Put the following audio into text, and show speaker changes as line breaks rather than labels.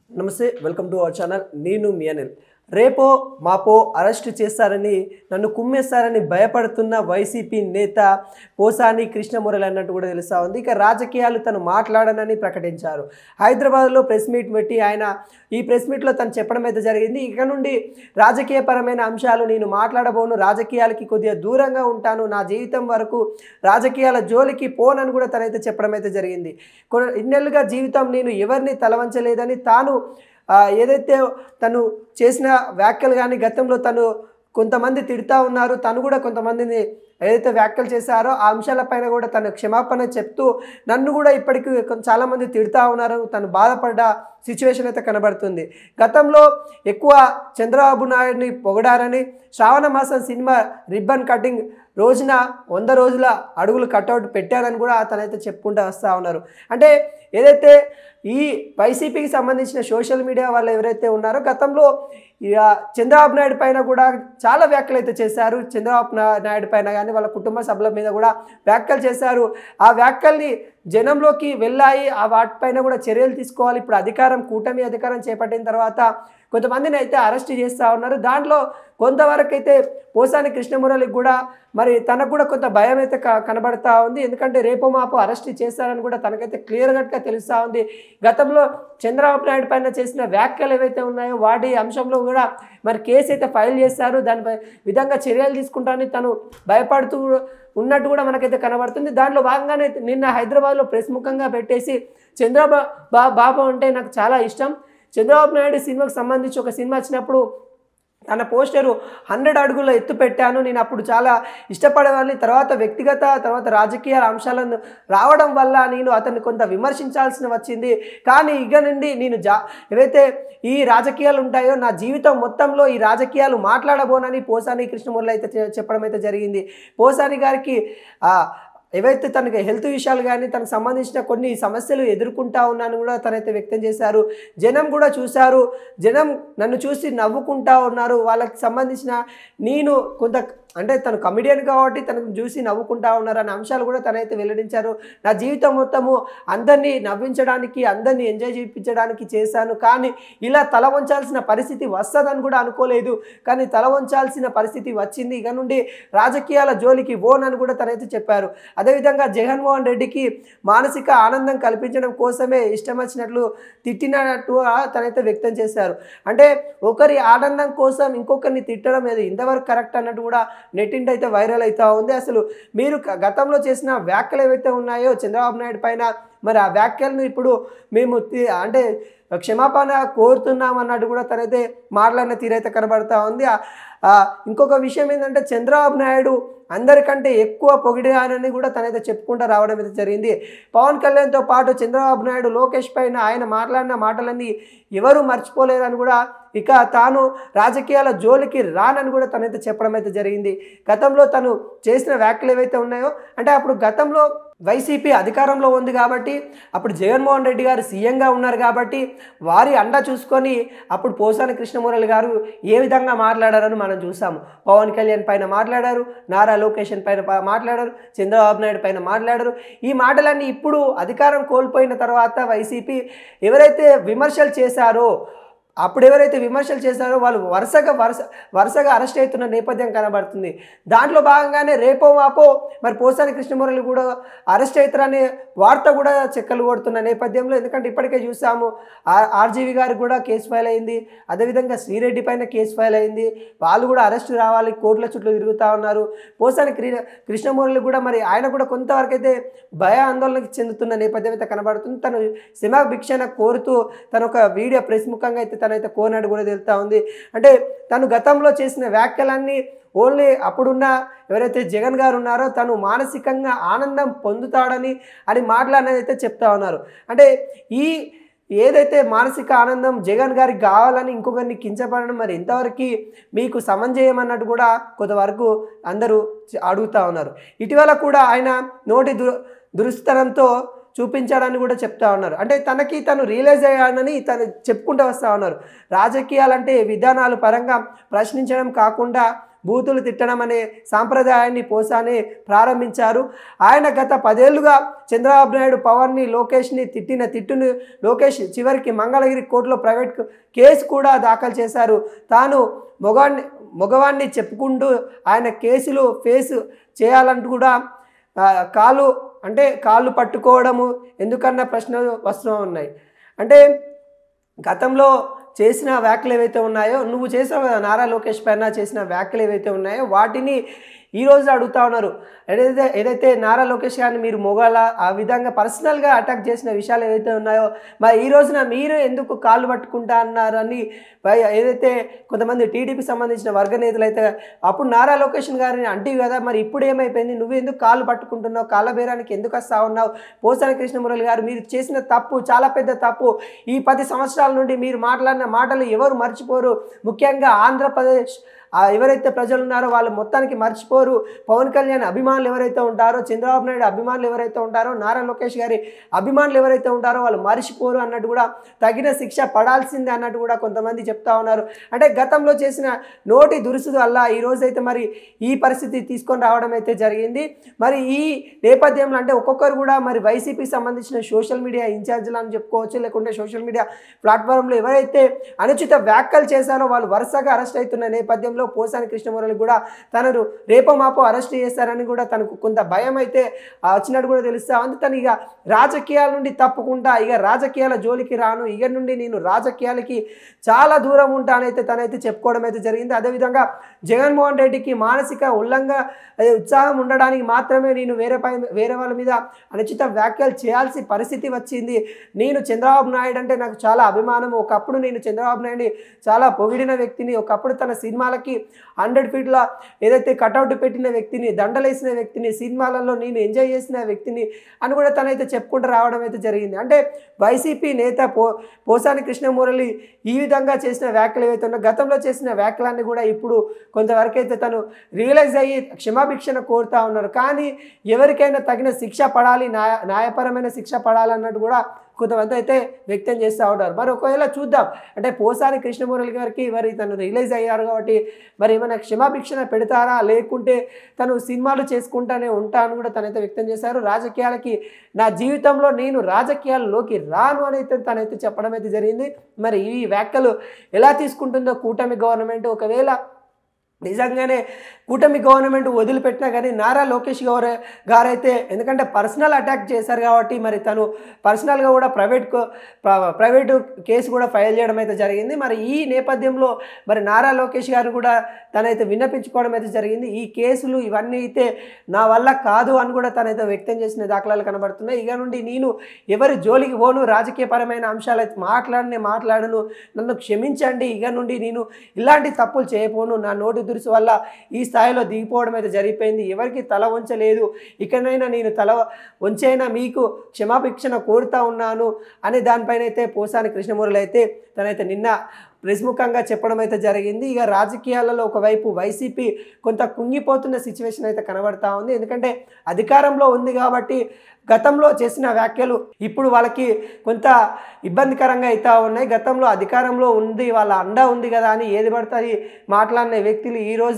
నమస్తే welcome to our channel నేను మీ అనిల్ రేపో మాపో అరెస్ట్ చేస్తారని నన్ను కుమ్మేస్తారని భయపడుతున్న వైసీపీ నేత పోసాని కృష్ణమురళి అన్నట్టు కూడా తెలుస్తూ ఉంది. ఇక రాజకీయాలు తను మాట్లాడనని ప్రకటించారు. హైదరాబాద్లో ప్రెస్ మీట్ పెట్టి ఆయన ఈ ప్రెస్ మీట్లో తను చెప్పడం అయితే జరిగింది. ఇక నుండి రాజకీయపరమైన అంశాలు నేను మాట్లాడబోను, రాజకీయాలకి కొద్దిగా దూరంగా ఉంటాను, నా జీవితం వరకు రాజకీయాల జోలికి పోనని కూడా తనైతే చెప్పడం అయితే జరిగింది. ఇన్నేళ్ళుగా జీవితం నేను ఎవరిని తలవంచలేదని తాను ఏదైతే తను చేసిన వ్యాఖ్యలు కానీ గతంలో తను కొంతమంది తిడుతూ ఉన్నారు, తను కూడా కొంతమందిని ఏదైతే వ్యాఖ్యలు చేశారో ఆ అంశాలపైన కూడా తను క్షమాపణ చెప్తూ నన్ను కూడా ఇప్పటికీ చాలామంది తిడుతూ ఉన్నారు, తను బాధపడ్డ సిచ్యువేషన్ అయితే కనబడుతుంది. గతంలో ఎక్కువ చంద్రబాబు నాయుడిని పొగడారని శ్రావణ మాసం సినిమా రిబ్బన్ కటింగ్ రోజున 100 రోజుల అడుగులు కట్అవుట్ పెట్టారని కూడా అతనైతే చెప్పుకుంటూ వస్తూ ఉన్నారు. అంటే ఏదైతే ఈ వైసీపీకి సంబంధించిన సోషల్ మీడియా వాళ్ళు ఎవరైతే ఉన్నారో గతంలో చంద్రబాబు నాయుడు పైన కూడా చాలా వ్యాఖ్యలు అయితే చేశారు. చంద్రబాబు నాయుడు పైన కానీ వాళ్ళ కుటుంబ సభ్యుల మీద కూడా వ్యాఖ్యలు చేశారు. ఆ వ్యాఖ్యల్ని జనంలోకి వెళ్ళాయి, ఆ వాటిపైన కూడా చర్యలు తీసుకోవాలి. ఇప్పుడు కూటమి అధికారం చేపట్టిన తర్వాత కొంతమందిని అయితే అరెస్ట్ చేస్తూ ఉన్నారు. దాంట్లో కొంతవరకు అయితే పోసాని కృష్ణమురళికి కూడా మరి తనకు కూడా కొంత భయం అయితే కనబడతా ఉంది. ఎందుకంటే రేపో మాపో అరెస్ట్ చేస్తారని కూడా తనకైతే క్లియర్ కట్గా తెలుస్తూ ఉంది. గతంలో చంద్రబాబు నాయుడు పైన చేసిన వ్యాఖ్యలు ఏవైతే ఉన్నాయో వాటి అంశంలో కూడా మరి కేసు అయితే ఫైల్ చేస్తారు, దానిపై విధంగా చర్యలు తీసుకుంటారని తను భయపడుతూ ఉన్నట్టు కూడా మనకైతే కనబడుతుంది. దాంట్లో భాగంగానే నిన్న హైదరాబాద్లో ప్రెస్ ముఖంగా పెట్టేసి బాబు అంటే నాకు చాలా ఇష్టం, చంద్రబాబు నాయుడు సినిమాకి సంబంధించి ఒక సినిమా వచ్చినప్పుడు తన పోస్టరు 100 అడుగుల ఎత్తు పెట్టాను, నేను అప్పుడు చాలా ఇష్టపడేవాడిని, తర్వాత రాజకీయ అంశాలను రావడం వల్ల నేను అతన్ని కొంత విమర్శించాల్సి వచ్చింది, కానీ ఇక నుండి నేను ఏవైతే ఈ రాజకీయాలు ఉంటాయో నా జీవితం మొత్తంలో ఈ రాజకీయాలు మాట్లాడబోనని పోసాని కృష్ణమురళి అయితే చెప్పడం అయితే జరిగింది. పోసాని గారికి ఏవైతే తనకి హెల్త్ విషయాలు కానీ తనకు సంబంధించిన కొన్ని సమస్యలు ఎదుర్కొంటా ఉన్నాను కూడా తనైతే వ్యక్తం చేశారు. జనం కూడా చూశారు, జనం నన్ను చూసి నవ్వుకుంటా ఉన్నారు, వాళ్ళకి సంబంధించిన నేను కొంత అంటే తను కమెడియన్ కాబట్టి తనకు చూసి నవ్వుకుంటా ఉన్నారు అనే అంశాలు కూడా తనైతే వెల్లడించారు. నా జీవితం మొత్తము అందరినీ నవ్వించడానికి, అందరినీ ఎంజాయ్ చేయించడానికి చేశాను, కానీ ఇలా తల వంచాల్సిన పరిస్థితి వస్తుందని కూడా అనుకోలేదు, కానీ తల వంచాల్సిన పరిస్థితి వచ్చింది, ఇక నుండి రాజకీయాల జోలికి ఓనని కూడా తనైతే చెప్పారు. అదేవిధంగా జగన్మోహన్ రెడ్డికి మానసిక ఆనందం కల్పించడం కోసమే ఇష్టం వచ్చినట్లు తిట్టినట్టు తనైతే వ్యక్తం చేశారు. అంటే ఒకరి ఆనందం కోసం ఇంకొకరిని తిట్టడం ఏది ఇంతవరకు కరెక్ట్ అన్నట్టు కూడా నెట్టింటి అయితే వైరల్ అవుతూ ఉంది. అసలు మీరు గతంలో చేసిన వ్యాఖ్యలు ఏవైతే ఉన్నాయో చంద్రబాబు నాయుడు పైన మరి ఆ వ్యాఖ్యలను ఇప్పుడు మేము అంటే క్షమాపణ కోరుతున్నాం అన్నట్టు కూడా తనైతే మాట్లాడిన తీరైతే కనబడతా ఉంది. ఇంకొక విషయం ఏంటంటే చంద్రబాబు నాయుడు అందరికంటే ఎక్కువ పొగిడారని కూడా తనైతే చెప్పుకుంటూ రావడం అయితే జరిగింది. పవన్ కళ్యాణ్తో పాటు చంద్రబాబు నాయుడు లోకేష్ పైన ఆయన మాట్లాడిన మాటలన్నీ ఎవరు మర్చిపోలేరని కూడా ఇక తాను రాజకీయాల జోలికి రానని కూడా తనైతే చెప్పడం అయితే జరిగింది. గతంలో తను చేసిన వ్యాఖ్యలు ఏవైతే ఉన్నాయో అంటే అప్పుడు గతంలో వైసీపీ అధికారంలో ఉంది కాబట్టి అప్పుడు జగన్మోహన్ రెడ్డి గారు సీఎంగా ఉన్నారు కాబట్టి వారి అండ చూసుకొని అప్పుడు పోసాని కృష్ణమురళి గారు ఏ విధంగా మాట్లాడారని మనం చూసాము. పవన్ కళ్యాణ్ పైన మాట్లాడారు, నారా లోకేష్ పైన మాట్లాడారు, చంద్రబాబు నాయుడు పైన మాట్లాడారు. ఈ మాటలన్నీ ఇప్పుడు అధికారం కోల్పోయిన తర్వాత వైసీపీ ఎవరైతే విమర్శలు చేశారో అప్పుడు ఎవరైతే విమర్శలు చేశారో వాళ్ళు వరుసగా అరెస్ట్ అవుతున్న నేపథ్యం కనబడుతుంది. దాంట్లో భాగంగానే రేపో మాపో మరి పోసాని కృష్ణమురళి కూడా అరెస్ట్ అవుతారనే వార్త కూడా చెక్కలు కొడుతున్న నేపథ్యంలో, ఎందుకంటే ఇప్పటికే చూసాము ఆర్జీవి గారికి కూడా కేసు ఫైల్ అయింది, అదేవిధంగా శ్రీరెడ్డి పైన కేసు ఫైల్ అయింది, వాళ్ళు కూడా అరెస్ట్ రావాలి కోర్టుల చుట్టూ తిరుగుతూ ఉన్నారు. పోసాని కృష్ణమురళి కూడా మరి ఆయన కూడా కొంతవరకు అయితే భయ ఆందోళనకి చెందుతున్న నేపథ్యం అయితే కనబడుతుంది. తను క్షమా భిక్షణ కోరుతూ తను ఒక వీడియో ప్రెస్ ముఖంగా అయితే తనైతే కోరినట్టు కూడా తెలుస్తూ ఉంది. అంటే తను గతంలో చేసిన వ్యాఖ్యలన్నీ ఓన్లీ అప్పుడున్న ఎవరైతే జగన్ గారు ఉన్నారో తను మానసికంగా ఆనందం పొందుతాడని మాట్లాడినది అయితే చెప్తా ఉన్నారు. అంటే ఏదైతే మానసిక ఆనందం జగన్ గారికి కావాలని ఇంకొకరిని కించపడడం మరి ఎంతవరకు మీకు సమంజయమన్నట్టు కూడా కొంతవరకు అందరూ అడుగుతూ ఉన్నారు. ఇటీవల కూడా ఆయన నోటి దురుస్తనంతో చూపించాడని కూడా చెప్తా ఉన్నారు. అంటే తను రియలైజ్ అయ్యాడని తను చెప్పుకుంటూ వస్తూ ఉన్నారు. రాజకీయాలంటే విధానాలు పరంగా ప్రశ్నించడం కాకుండా బూతులు తిట్టడం అనే సాంప్రదాయాన్ని పోసాని ప్రారంభించారు. ఆయన గత 10 ఏళ్లుగా చంద్రబాబు నాయుడు పవన్ని లోకేష్ని తిట్టిన తిట్టును లోకేష్ చివరికి మంగళగిరి కోర్టులో ప్రైవేట్ కేసు కూడా దాఖలు చేశారు. తాను మగవాణ్ణి చెప్పుకుంటూ ఆయన కేసులు ఫేస్ చేయాలంటూ కూడా కాళ్ళు పట్టుకోవడము ఎందుకన్న ప్రశ్నలు వస్తూ ఉన్నాయి. అంటే గతంలో చేసిన వ్యాఖ్యలు ఏవైతే ఉన్నాయో, నువ్వు చేసావు కదా నారా లోకేష్ పైన చేసిన వ్యాఖ్యలు ఏవైతే ఉన్నాయో వాటిని ఈరోజు అడుగుతా ఉన్నారు. ఏదైతే నారా లోకేష్ గారిని మీరు మొగాల ఆ విధంగా పర్సనల్గా అటాక్ చేసిన విషయాలు ఏవైతే ఉన్నాయో మరి ఈ రోజున మీరు ఎందుకు కాళ్ళు పట్టుకుంటా అన్నారని ఏదైతే కొంతమంది టీడీపీ సంబంధించిన వర్గ నేతలు అయితే అప్పుడు నారా లోకేష్ గారిని అంటివి కదా, మరి ఇప్పుడు ఏమైపోయింది, నువ్వు ఎందుకు కాళ్ళు పట్టుకుంటున్నావు, కాళ్ళ బేరానికి ఎందుకు వస్తా ఉన్నావు? పోసాని కృష్ణమురళి గారు మీరు చేసిన తప్పు చాలా పెద్ద తప్పు. ఈ 10 సంవత్సరాల నుండి మీరు మాట్లాడిన మాటలు ఎవరు మర్చిపోరు. ముఖ్యంగా ఆంధ్రప్రదేశ్ ఎవరైతే ప్రజలు ఉన్నారో వాళ్ళు మొత్తానికి మర్చిపోరు. పవన్ కళ్యాణ్ అభిమానులు ఎవరైతే ఉంటారో, చంద్రబాబు నాయుడు అభిమానులు ఎవరైతే ఉంటారో, నారా లోకేష్ గారి అభిమానులు ఎవరైతే ఉంటారో వాళ్ళు మర్చిపోరు అన్నట్టు కూడా తగిన శిక్ష పడాల్సిందే అన్నట్టు కూడా కొంతమంది చెప్తా ఉన్నారు. అంటే గతంలో చేసిన నోటి దురుసు వల్ల ఈరోజైతే మరి ఈ పరిస్థితి తీసుకొని రావడం అయితే జరిగింది. మరి ఈ నేపథ్యంలో అంటే ఒక్కొక్కరు కూడా మరి వైసీపీకి సంబంధించిన సోషల్ మీడియా ఇన్ఛార్జీలు అని చెప్పుకోవచ్చు, లేకుంటే సోషల్ మీడియా ప్లాట్ఫామ్లో ఎవరైతే అనుచిత వ్యాఖ్యలు చేశారో వాళ్ళు వరుసగా అరెస్ట్ అవుతున్న నేపథ్యంలో పోసాని కృష్ణమురళి కూడా తనను రేపో మాపో అరెస్ట్ చేస్తారని కూడా తనకు కొంత భయం అయితే వచ్చినట్టు కూడా తెలుస్తా ఉంది. తను ఇక రాజకీయాల నుండి తప్పుకుంటా, ఇక రాజకీయాల జోలికి రాను, ఇక నుండి నేను రాజకీయాలకి చాలా దూరం ఉంటానైతే తనైతే చెప్పుకోవడం అయితే జరిగింది. అదేవిధంగా జగన్మోహన్ రెడ్డికి మానసిక ఉత్సాహం ఉండడానికి మాత్రమే నేను వేరే వాళ్ళ మీద అనుచిత వ్యాఖ్యలు చేయాల్సిన పరిస్థితి వచ్చింది. నేను చంద్రబాబు నాయుడు అంటే నాకు చాలా అభిమానం. ఒకప్పుడు నేను చంద్రబాబు నాయుడిని చాలా పొగిడిన వ్యక్తిని, ఒకప్పుడు తన సినిమాలకి 100 ఫీట్ల ఏదైతే కటౌట్ పెట్టిన వ్యక్తిని, దండలేసిన వ్యక్తిని, సినిమాలలో నేను ఎంజాయ్ చేసిన వ్యక్తిని అని కూడా తనైతే చెప్పుకుంటూ రావడం అయితే జరిగింది. అంటే వైసీపీ నేత పోసాని కృష్ణమురళి ఈ విధంగా చేసిన వ్యాఖ్యలు ఏవైతే ఉన్నాయో గతంలో చేసిన వ్యాఖ్యలన్నీ కూడా ఇప్పుడు కొంతవరకు అయితే తను రియలైజ్ అయ్యి క్షమాభిక్షణ కోరుతా ఉన్నారు. కానీ ఎవరికైనా తగిన శిక్ష పడాలి, న్యాయపరమైన శిక్ష పడాలన్నట్టు కూడా కొంతమంది అయితే వ్యక్తం చేస్తూ ఉంటారు. మరి ఒకవేళ చూద్దాం, అంటే పోసాని కృష్ణమురళి గారికి మరి తను రిలీజ్ అయ్యారు కాబట్టి మరి ఏమైనా క్షమాభిక్షణ పెడతారా, లేకుంటే తను సినిమాలు చేసుకుంటానే ఉంటాను కూడా తనైతే వ్యక్తం చేశారు. రాజకీయాలకి నా జీవితంలో నేను రాజకీయాల్లోకి రాను అని అయితే తనైతే చెప్పడం అయితే జరిగింది. మరి ఈ వ్యాఖ్యలు ఎలా తీసుకుంటుందో కూటమి గవర్నమెంట్, ఒకవేళ నిజంగానే కూటమి గవర్నమెంట్ వదిలిపెట్టినా కానీ నారా లోకేష్ గారైతే ఎందుకంటే పర్సనల్ అటాక్ చేశారు కాబట్టి మరి తను పర్సనల్గా కూడా ప్రైవేటు కేసు కూడా ఫైల్ చేయడం అయితే జరిగింది. మరి ఈ నేపథ్యంలో మరి నారా లోకేష్ గారు కూడా తనైతే విన్నపించుకోవడం అయితే జరిగింది. ఈ కేసులు ఇవన్నీ అయితే నా వల్ల కాదు అని కూడా తనైతే వ్యక్తం చేసిన దాఖలాలు కనబడుతున్నాయి. ఇక నుండి నేను ఎవరి జోలికి పోను, రాజకీయపరమైన అంశాలు అయితే మాట్లాడను, నన్ను క్షమించండి, ఇక నుండి నేను ఇలాంటి తప్పులు చేయపోను, నా నోటి దురుసు వల్ల ఈ స్థాయిలో దిగిపోవడం అయితే జరిగిపోయింది, ఎవరికి తల వంచలేదు, ఇకనైనా నేను తల వంచైనా మీకు క్షమాభిక్షణ కోరుతా ఉన్నాను అనే దానిపైన అయితే పోసాని కృష్ణమురళి అయితే తనైతే నిన్న ప్రముఖంగా చెప్పడం అయితే జరిగింది. ఇక రాజకీయాలలో ఒకవైపు వైసీపీ కొంత కుంగిపోతున్న సిచ్యువేషన్ అయితే కనబడతా ఉంది. ఎందుకంటే అధికారంలో ఉంది కాబట్టి గతంలో చేసిన వ్యాఖ్యలు ఇప్పుడు వాళ్ళకి కొంత ఇబ్బందికరంగా అవుతా ఉన్నాయి. గతంలో అధికారంలో ఉంది, వాళ్ళ అండ ఉంది కదా అని ఏది పడుతుంది మాట్లాడిన వ్యక్తులు ఈరోజు